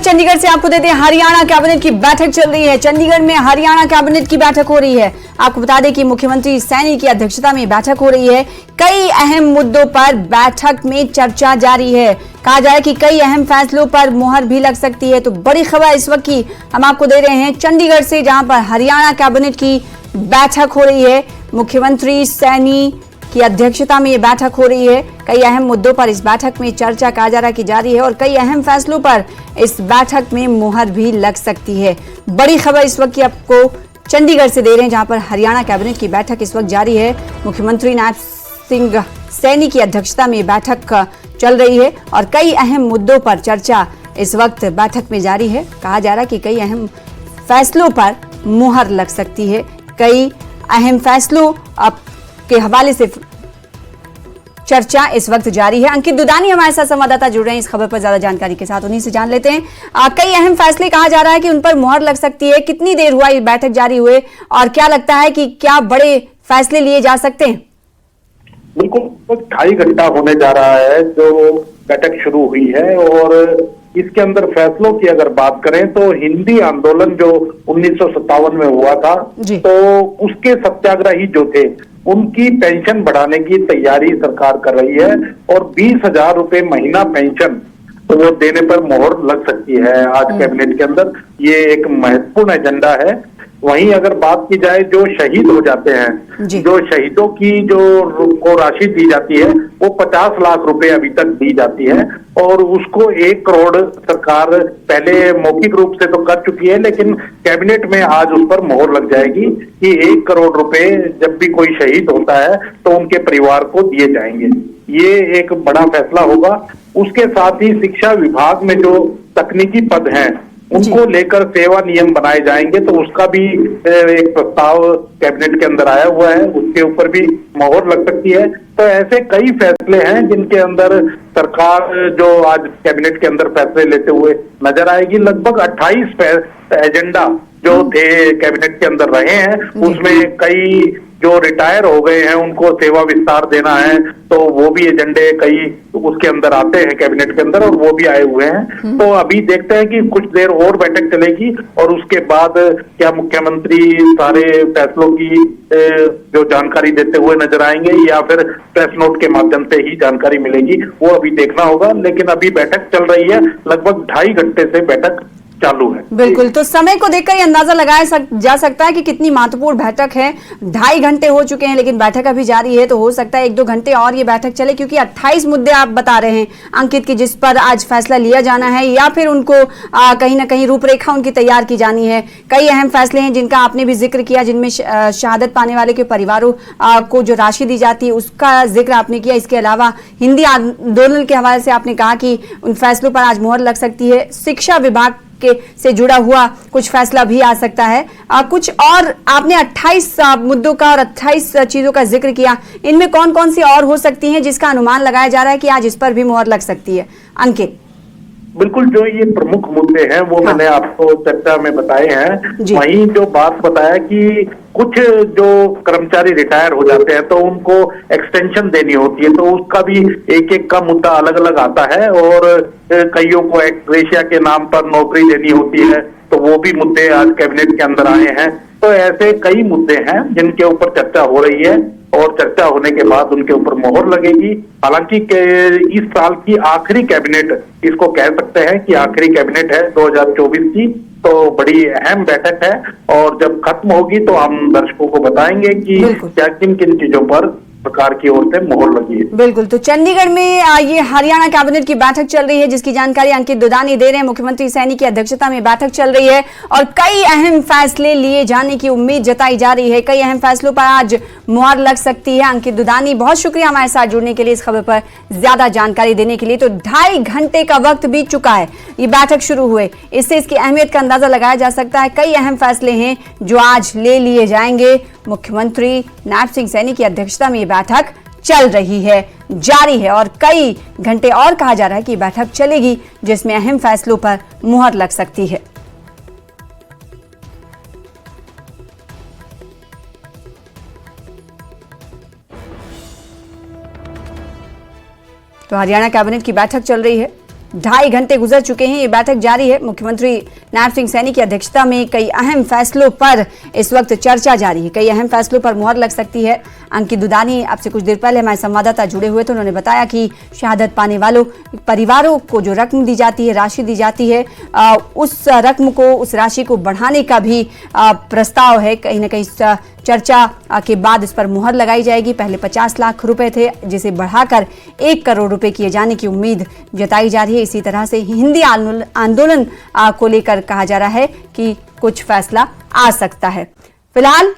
चंडीगढ़ से आपको देते हैं, हरियाणा कैबिनेट की बैठक चल रही है। चंडीगढ़ में हरियाणा कैबिनेट की बैठक हो रही है। आपको बता दें कि मुख्यमंत्री सैनी की अध्यक्षता में बैठक हो रही है। कई अहम मुद्दों पर बैठक में चर्चा जारी है। कहा जा रहा है कि कई अहम फैसलों पर मुहर भी लग सकती है। तो बड़ी खबर इस वक्त की हम आपको दे रहे हैं चंडीगढ़ से, जहां पर हरियाणा कैबिनेट की बैठक हो रही है। मुख्यमंत्री सैनी की अध्यक्षता में ये बैठक हो रही है। कई अहम मुद्दों पर इस बैठक में चर्चा कहा जा रहा है कि जारी है और कई अहम फैसलों पर इस बैठक में मुहर भी लग सकती है। बड़ी खबर इस वक्त की आपको चंडीगढ़ से दे रहे हैं, जहां पर हरियाणा कैबिनेट की बैठक इस वक्त जारी है। मुख्यमंत्री नायब सिंह सैनी की अध्यक्षता में बैठक चल रही है और कई अहम मुद्दों पर चर्चा इस वक्त बैठक में जारी है। कहा जा रहा है कि कई अहम फैसलों पर मुहर लग सकती है। कई अहम फैसलों के हवाले से चर्चा इस वक्त जारी है। अंकित दुदानी हमारे साथ संवाददाता जुड़ रहे हैं इस खबर पर ज्यादा जानकारी के साथ, उन्हीं से जान लेते हैं। कई अहम फैसले कहा जा रहा है कि उन पर मुहर लग सकती है। कितनी देर हुआ ये बैठक जारी हुए और क्या लगता है कि क्या बड़े फैसले लिए जा सकते हैं? बिल्कुल 2.5 घंटा होने जा रहा है जो बैठक शुरू हुई है और इसके अंदर फैसलों की अगर बात करें तो हिंदी आंदोलन जो 1957 में हुआ था, तो उसके सत्याग्रही जो थे उनकी पेंशन बढ़ाने की तैयारी सरकार कर रही है और 20,000 रुपए महीना पेंशन तो वो देने पर मोहर लग सकती है आज कैबिनेट के अंदर। ये एक महत्वपूर्ण एजेंडा है। वहीं अगर बात की जाए जो शहीद हो जाते हैं, जो शहीदों की जो को राशि दी जाती है वो 50 लाख रुपए अभी तक दी जाती है और उसको 1 करोड़ सरकार पहले मौखिक रूप से तो कर चुकी है, लेकिन कैबिनेट में आज उस पर मोहर लग जाएगी कि 1 करोड़ रुपए जब भी कोई शहीद होता है तो उनके परिवार को दिए जाएंगे। ये एक बड़ा फैसला होगा। उसके साथ ही शिक्षा विभाग में जो तकनीकी पद हैं उनको लेकर सेवा नियम बनाए जाएंगे, तो उसका भी एक प्रस्ताव कैबिनेट के अंदर आया हुआ है, उसके ऊपर भी मोहर लग सकती है। तो ऐसे कई फैसले हैं जिनके अंदर सरकार जो आज कैबिनेट के अंदर फैसले लेते हुए नजर आएगी। लगभग 28 एजेंडा जो थे कैबिनेट के अंदर रहे हैं, उसमें कई जो रिटायर हो गए हैं उनको सेवा विस्तार देना है, तो वो भी एजेंडे कई उसके अंदर आते हैं कैबिनेट के अंदर और वो भी आए हुए हैं। तो अभी देखते हैं कि कुछ देर और बैठक चलेगी और उसके बाद क्या मुख्यमंत्री सारे फैसलों की जो जानकारी देते हुए नजर आएंगे या फिर प्रेस नोट के माध्यम से ही जानकारी मिलेगी, वो अभी देखना होगा। लेकिन अभी बैठक चल रही है, लगभग 2.5 घंटे से बैठक चालू है। बिल्कुल, तो समय को देखकर ये अंदाजा लगाया जा सकता है कि कितनी महत्वपूर्ण बैठक है। 2.5 घंटे हो चुके हैं लेकिन बैठक अभी जारी है, तो हो सकता है 1-2 घंटे और ये बैठक चले, क्योंकि 28 मुद्दे आप बता रहे हैं अंकित की जिस पर आज फैसला लिया जाना है या फिर उनको कहीं ना कहीं रूपरेखा उनकी तैयार की जानी है। कई अहम फैसले हैं जिनका आपने भी जिक्र किया, जिनमें शहादत पाने वाले के परिवारों को जो राशि दी जाती है उसका जिक्र आपने किया। इसके अलावा हिंदी आंदोलन के हवाले से आपने कहा कि उन फैसलों पर आज मुहर लग सकती है। शिक्षा विभाग से जुड़ा हुआ कुछ फैसला भी आ सकता है। कुछ और आपने 28 मुद्दों का और 28 चीजों का जिक्र किया, इनमें कौन कौन सी और हो सकती हैं जिसका अनुमान लगाया जा रहा है कि आज इस पर भी मुहर लग सकती है? अंकित, बिल्कुल, जो ये प्रमुख मुद्दे हैं वो मैंने आपको चर्चा में बताए हैं। वहीं जो बात बताया कि कुछ जो कर्मचारी रिटायर हो जाते हैं तो उनको एक्सटेंशन देनी होती है, तो उसका भी एक का मुद्दा अलग अलग आता है और कईयों को एक्रेशिया के नाम पर नौकरी देनी होती है, तो वो भी मुद्दे आज कैबिनेट के अंदर आए हैं। तो ऐसे कई मुद्दे हैं जिनके ऊपर चर्चा हो रही है और चर्चा होने के बाद उनके ऊपर मोहर लगेगी। हालांकि इस साल की आखिरी कैबिनेट इसको कह सकते हैं कि आखिरी कैबिनेट है 2024 की, तो बड़ी अहम बैठक है और जब खत्म होगी तो हम दर्शकों को बताएंगे कि क्या किन किन चीजों पर सरकार की ओर से मोहर लगी है। बिल्कुल, तो चंडीगढ़ में ये हरियाणा कैबिनेट की बैठक चल रही है जिसकी जानकारी अंकित दुदानी दे रहे हैं। मुख्यमंत्री सैनी की अध्यक्षता में बैठक चल रही है और कई अहम फैसले लिए जाने की उम्मीद जताई जा रही है। कई अहम फैसलों पर आज मुहर लग सकती है। अंकित दुदानी, बहुत शुक्रिया हमारे साथ जुड़ने के लिए, इस खबर पर ज्यादा जानकारी देने के लिए। तो 2.5 घंटे का वक्त बीत चुका है ये बैठक शुरू हुए, इससे इसकी अहमियत का अंदाजा लगाया जा सकता है। कई अहम फैसले हैं जो आज ले लिए जाएंगे। मुख्यमंत्री नायब सिंह सैनी की अध्यक्षता में बैठक चल रही है, जारी है और कई घंटे और कहा जा रहा है कि बैठक चलेगी जिसमें अहम फैसलों पर मुहर लग सकती है। तो हरियाणा कैबिनेट की बैठक चल रही है 2.5 घंटे गुजर चुके हैं, ये बैठक जारी है। मुख्यमंत्री नायब सिंह सैनी की अध्यक्षता में कई अहम फैसलों पर इस वक्त चर्चा जारी है। कई अहम फैसलों पर मुहर लग सकती है। अंकित दुदानी आपसे कुछ देर पहले हमारे संवाददाता जुड़े हुए थे, उन्होंने बताया कि शहादत पाने वालों परिवारों को जो रकम दी जाती है, राशि दी जाती है, उस रकम को, उस राशि को बढ़ाने का भी प्रस्ताव है। कहीं ना कहीं चर्चा के बाद इस पर मुहर लगाई जाएगी। पहले 50 लाख रुपए थे, जिसे बढ़ाकर 1 करोड़ रुपए किए जाने की उम्मीद जताई जा रही है। इसी तरह से हिंदी आंदोलन को लेकर कहा जा रहा है कि कुछ फैसला आ सकता है। फिलहाल